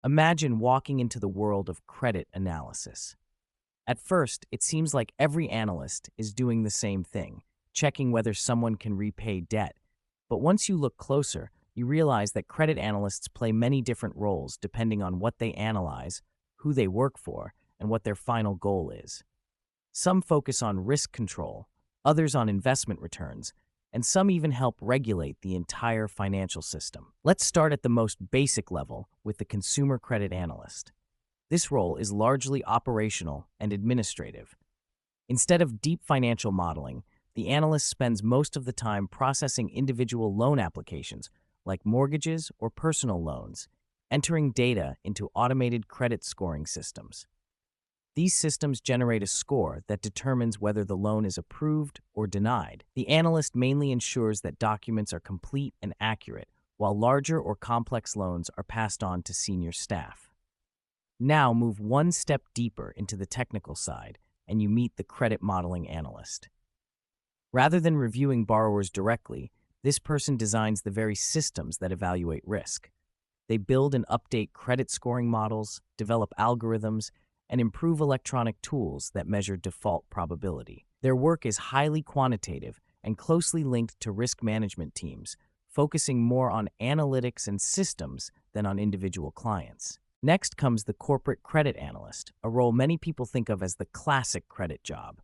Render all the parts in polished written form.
Imagine walking into the world of credit analysis. At first, it seems like every analyst is doing the same thing, checking whether someone can repay debt. But once you look closer, you realize that credit analysts play many different roles depending on what they analyze, who they work for, and what their final goal is. Some focus on risk control, others on investment returns, and some even help regulate the entire financial system. Let's start at the most basic level with the consumer credit analyst. This role is largely operational and administrative. Instead of deep financial modeling, the analyst spends most of the time processing individual loan applications, like mortgages or personal loans, entering data into automated credit scoring systems. These systems generate a score that determines whether the loan is approved or denied. The analyst mainly ensures that documents are complete and accurate, while larger or complex loans are passed on to senior staff. Now move one step deeper into the technical side, and you meet the credit modeling analyst. Rather than reviewing borrowers directly, this person designs the very systems that evaluate risk. They build and update credit scoring models, develop algorithms, and improve electronic tools that measure default probability. Their work is highly quantitative and closely linked to risk management teams, focusing more on analytics and systems than on individual clients. Next comes the corporate credit analyst, a role many people think of as the classic credit job.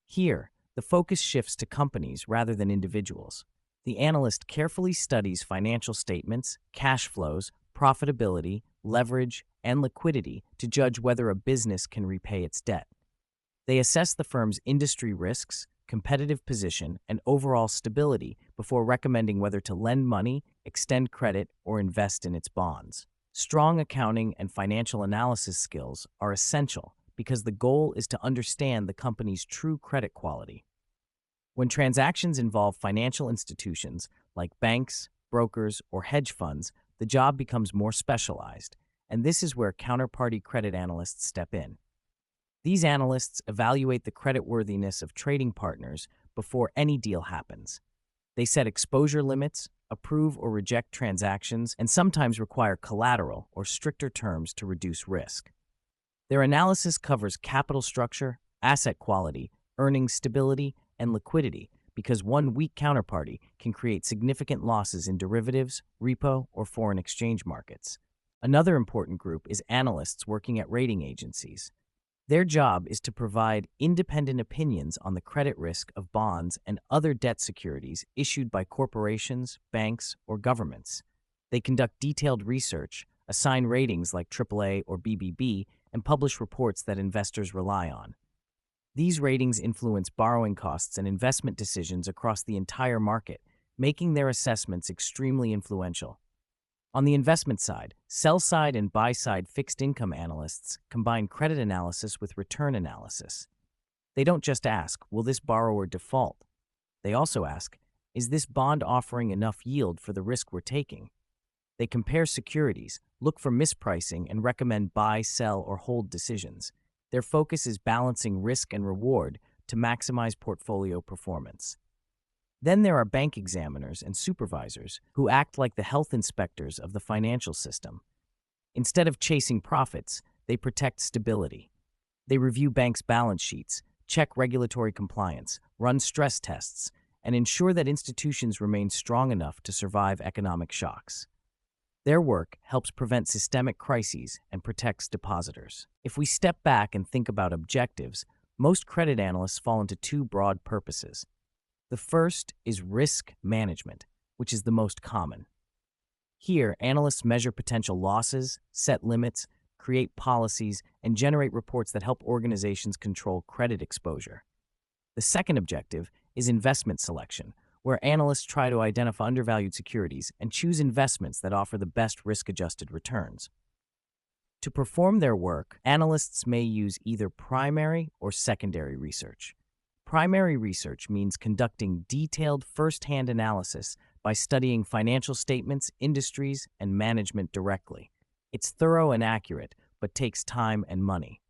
Here, the focus shifts to companies rather than individuals. The analyst carefully studies financial statements, cash flows, profitability, leverage, and liquidity to judge whether a business can repay its debt. They assess the firm's industry risks, competitive position, and overall stability before recommending whether to lend money, extend credit, or invest in its bonds. Strong accounting and financial analysis skills are essential because the goal is to understand the company's true credit quality. When transactions involve financial institutions like banks, brokers, or hedge funds, the job becomes more specialized, and this is where counterparty credit analysts step in. These analysts evaluate the creditworthiness of trading partners before any deal happens. They set exposure limits, approve or reject transactions, and sometimes require collateral or stricter terms to reduce risk. Their analysis covers capital structure, asset quality, earnings stability, and liquidity, because one weak counterparty can create significant losses in derivatives, repo, or foreign exchange markets. Another important group is analysts working at rating agencies. Their job is to provide independent opinions on the credit risk of bonds and other debt securities issued by corporations, banks, or governments. They conduct detailed research, assign ratings like AAA or BBB, and publish reports that investors rely on. These ratings influence borrowing costs and investment decisions across the entire market, making their assessments extremely influential. On the investment side, sell-side and buy-side fixed income analysts combine credit analysis with return analysis. They don't just ask, will this borrower default? They also ask, is this bond offering enough yield for the risk we're taking? They compare securities, look for mispricing, and recommend buy, sell, or hold decisions. Their focus is balancing risk and reward to maximize portfolio performance. Then there are bank examiners and supervisors who act like the health inspectors of the financial system. Instead of chasing profits, they protect stability. They review banks' balance sheets, check regulatory compliance, run stress tests, and ensure that institutions remain strong enough to survive economic shocks. Their work helps prevent systemic crises and protects depositors. If we step back and think about objectives, most credit analysts fall into two broad purposes. The first is risk management, which is the most common. Here, analysts measure potential losses, set limits, create policies, and generate reports that help organizations control credit exposure. The second objective is investment selection, where analysts try to identify undervalued securities and choose investments that offer the best risk-adjusted returns. To perform their work, analysts may use either primary or secondary research. Primary research means conducting detailed first-hand analysis by studying financial statements, industries, and management directly. It's thorough and accurate, but takes time and money.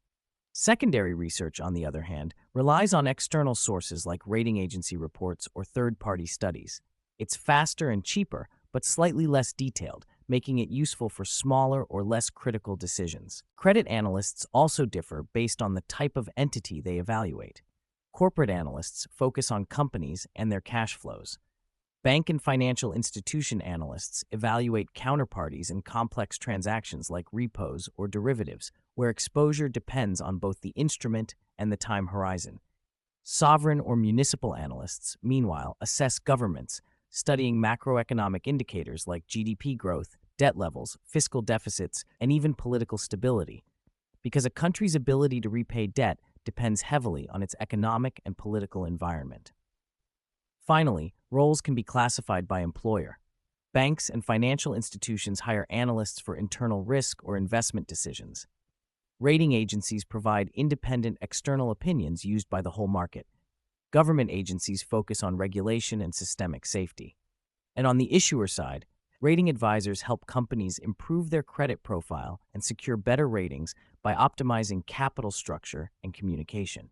Secondary research, on the other hand, relies on external sources like rating agency reports or third-party studies. It's faster and cheaper, but slightly less detailed making it useful for smaller or less critical decisions. Credit analysts also differ based on the type of entity they evaluate. Corporate analysts focus on companies and their cash flows. Bank and financial institution analysts evaluate counterparties in complex transactions like repos or derivatives, where exposure depends on both the instrument and the time horizon. Sovereign or municipal analysts, meanwhile, assess governments, studying macroeconomic indicators like GDP growth, debt levels, fiscal deficits, and even political stability, because a country's ability to repay debt depends heavily on its economic and political environment. Finally, roles can be classified by employer. Banks and financial institutions hire analysts for internal risk or investment decisions. Rating agencies provide independent external opinions used by the whole market. Government agencies focus on regulation and systemic safety. And on the issuer side, rating advisors help companies improve their credit profile and secure better ratings by optimizing capital structure and communication.